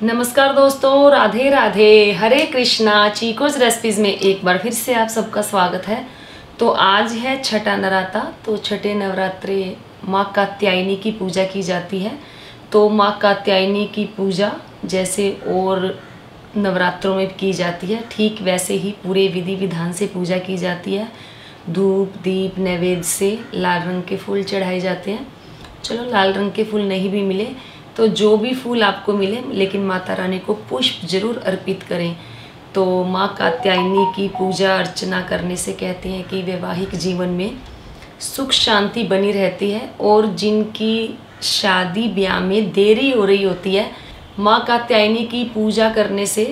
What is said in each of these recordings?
नमस्कार दोस्तों, राधे राधे, हरे कृष्णा। चीकोज रेसिपीज़ में एक बार फिर से आप सबका स्वागत है। तो आज है छठा नवरात्र। तो छठे नवरात्रे माँ कात्यायनी की पूजा की जाती है। तो माँ कात्यायनी की पूजा जैसे और नवरात्रों में की जाती है, ठीक वैसे ही पूरे विधि विधान से पूजा की जाती है। धूप दीप नैवेद्य से लाल रंग के फूल चढ़ाए जाते हैं। चलो लाल रंग के फूल नहीं भी मिले तो जो भी फूल आपको मिले, लेकिन माता रानी को पुष्प जरूर अर्पित करें। तो माँ कात्यायनी की पूजा अर्चना करने से कहते हैं कि वैवाहिक जीवन में सुख शांति बनी रहती है, और जिनकी शादी ब्याह में देरी हो रही होती है, माँ कात्यायनी की पूजा करने से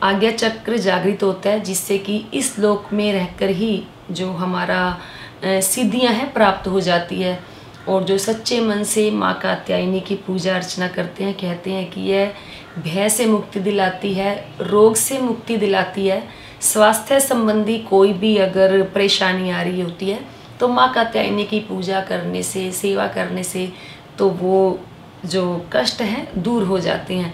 आज्ञा चक्र जागृत होता है, जिससे कि इस लोक में रहकर ही जो हमारा सिद्धियां हैं प्राप्त हो जाती है। और जो सच्चे मन से माँ कात्यायनी की पूजा अर्चना करते हैं, कहते हैं कि यह भय से मुक्ति दिलाती है, रोग से मुक्ति दिलाती है। स्वास्थ्य संबंधी कोई भी अगर परेशानी आ रही होती है तो माँ कात्यायनी की पूजा करने से, सेवा करने से, तो वो जो कष्ट हैं दूर हो जाते हैं।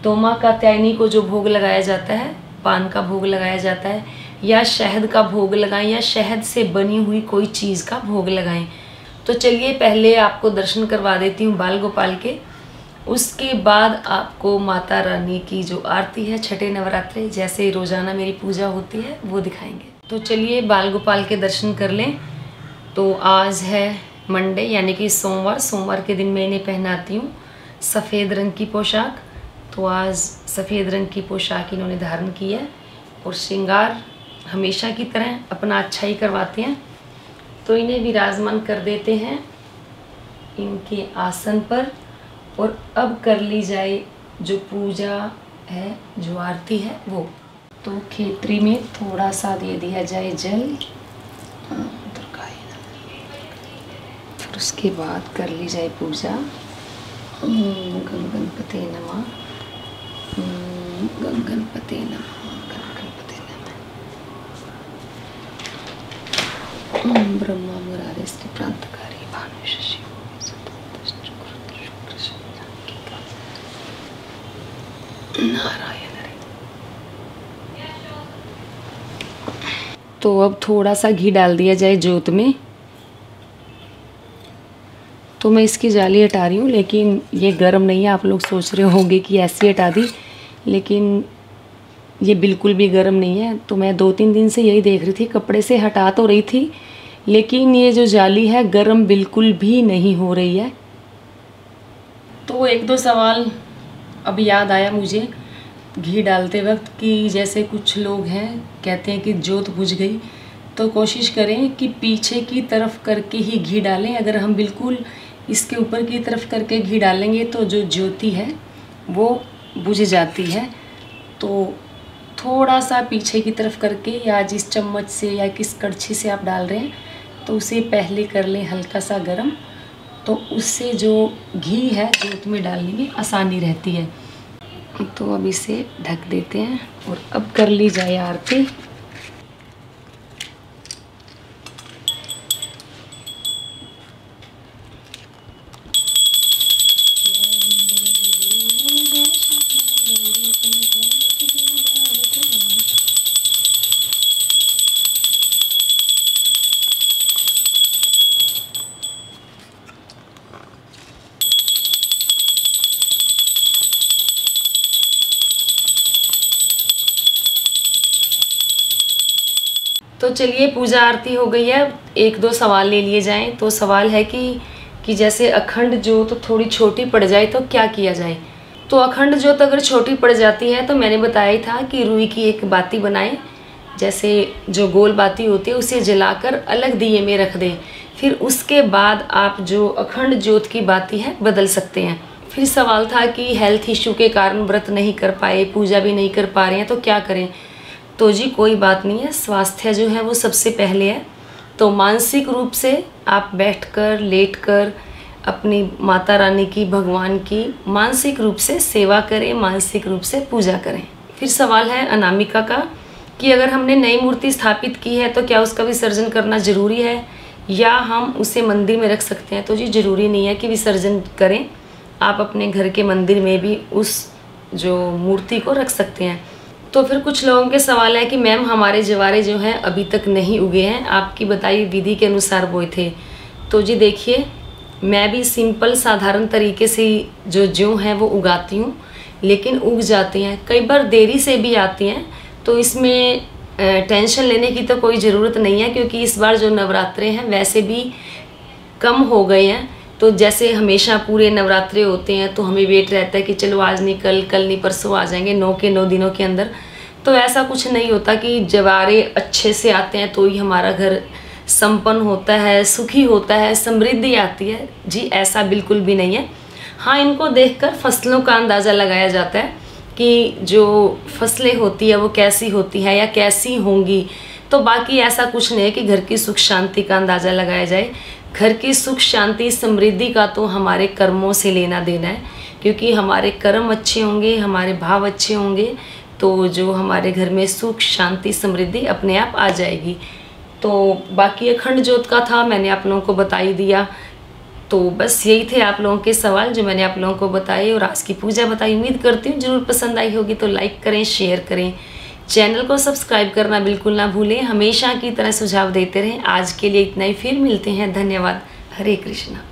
तो माँ कात्यायनी को जो भोग लगाया जाता है, पान का भोग लगाया जाता है, या शहद का भोग लगाएं, या शहद से बनी हुई कोई चीज़ का भोग लगाएं। तो चलिए पहले आपको दर्शन करवा देती हूँ बाल गोपाल के। उसके बाद आपको माता रानी की जो आरती है छठे नवरात्रे, जैसे रोज़ाना मेरी पूजा होती है, वो दिखाएंगे। तो चलिए बाल गोपाल के दर्शन कर लें। तो आज है मंडे यानी कि सोमवार के दिन मैं इन्हें पहनाती हूँ सफ़ेद रंग की पोशाक। तो आज सफ़ेद रंग की पोशाक इन्होंने धारण की है, और श्रृंगार हमेशा की तरह अपना अच्छा ही करवाते हैं। तो इन्हें विराजमान कर देते हैं इनके आसन पर। और अब कर ली जाए जो पूजा है, जो आरती है वो। तो खेतरी में थोड़ा सा दे दिया जाए जल, फिर उसके बाद कर ली जाए पूजा। गं गणपते नमः, गं गणपते नमः, ब्रह्मा मुरारेस्ते प्रांतकारी भानु शशि नारायण। तो अब थोड़ा सा घी डाल दिया जाए जोत में। तो मैं इसकी जाली हटा रही हूँ, लेकिन ये गर्म नहीं है। आप लोग सोच रहे होंगे कि ऐसी हटा दी, लेकिन ये बिल्कुल भी गर्म नहीं है। तो मैं 2-3 दिन से यही देख रही थी, कपड़े से हटा तो रही थी, लेकिन ये जो जाली है गर्म बिल्कुल भी नहीं हो रही है। तो 1-2 सवाल अब याद आया मुझे घी डालते वक्त, कि जैसे कुछ लोग हैं कहते हैं कि जोत बुझ गई। तो कोशिश करें कि पीछे की तरफ करके ही घी डालें। अगर हम बिल्कुल इसके ऊपर की तरफ करके घी डालेंगे तो जो ज्योति है वो बुझ जाती है। तो थोड़ा सा पीछे की तरफ करके, या जिस चम्मच से या किस कड़छी से आप डाल रहे हैं, तो उसे पहले कर लें हल्का सा गरम। तो उससे जो घी है जोत में डालने में आसानी रहती है। तो अब इसे ढक देते हैं, और अब कर ली जाए आरती। तो चलिए पूजा आरती हो गई है। 1-2 सवाल ले लिए जाएं। तो सवाल है कि जैसे अखंड जोत तो थोड़ी छोटी पड़ जाए तो क्या किया जाए। तो अखंड जोत अगर छोटी पड़ जाती है तो मैंने बताया ही था कि रुई की एक बाती बनाएं, जैसे जो गोल बाती होती है उसे जलाकर अलग दिए में रख दें। फिर उसके बाद आप जो अखंड जोत की बाती है बदल सकते हैं। फिर सवाल था कि हेल्थ इशू के कारण व्रत नहीं कर पाए, पूजा भी नहीं कर पा रहे हैं, तो क्या करें। तो जी कोई बात नहीं है, स्वास्थ्य जो है वो सबसे पहले है। तो मानसिक रूप से आप बैठकर लेटकर अपनी माता रानी की, भगवान की मानसिक रूप से सेवा करें, मानसिक रूप से पूजा करें। फिर सवाल है अनामिका का, कि अगर हमने नई मूर्ति स्थापित की है तो क्या उसका विसर्जन करना ज़रूरी है, या हम उसे मंदिर में रख सकते हैं। तो जी ज़रूरी नहीं है कि विसर्जन करें, आप अपने घर के मंदिर में भी उस जो मूर्ति को रख सकते हैं। तो फिर कुछ लोगों के सवाल है कि मैम हमारे जवारे जो हैं अभी तक नहीं उगे हैं, आपकी बताई विधि के अनुसार बोए थे। तो जी देखिए, मैं भी सिंपल साधारण तरीके से जो ज्यों हैं वो उगाती हूँ, लेकिन उग जाती हैं, कई बार देरी से भी आती हैं। तो इसमें टेंशन लेने की तो कोई ज़रूरत नहीं है, क्योंकि इस बार जो नवरात्रे हैं वैसे भी कम हो गए हैं। तो जैसे हमेशा पूरे नवरात्रे होते हैं तो हमें वेट रहता है कि चलो आज नहीं कल नहीं परसों आ जाएंगे, 9 के 9 दिनों के अंदर। तो ऐसा कुछ नहीं होता कि जवारे अच्छे से आते हैं तो ही हमारा घर संपन्न होता है, सुखी होता है, समृद्धि आती है। जी ऐसा बिल्कुल भी नहीं है। हाँ, इनको देखकर फसलों का अंदाज़ा लगाया जाता है कि जो फसलें होती है वो कैसी होती है या कैसी होंगी। तो बाकी ऐसा कुछ नहीं है कि घर की सुख शांति का अंदाज़ा लगाया जाए। घर की सुख शांति समृद्धि का तो हमारे कर्मों से लेना देना है, क्योंकि हमारे कर्म अच्छे होंगे, हमारे भाव अच्छे होंगे, तो जो हमारे घर में सुख शांति समृद्धि अपने आप आ जाएगी। तो बाकी अखंड ज्योत का था, मैंने आप लोगों को बता ही दिया। तो बस यही थे आप लोगों के सवाल जो मैंने आप लोगों को बताए, और आज की पूजा बताई। उम्मीद करती हूँ ज़रूर पसंद आई होगी। तो लाइक करें, शेयर करें, चैनल को सब्सक्राइब करना बिल्कुल ना भूलें। हमेशा की तरह सुझाव देते रहें। आज के लिए इतना ही, फिर मिलते हैं। धन्यवाद। हरे कृष्णा।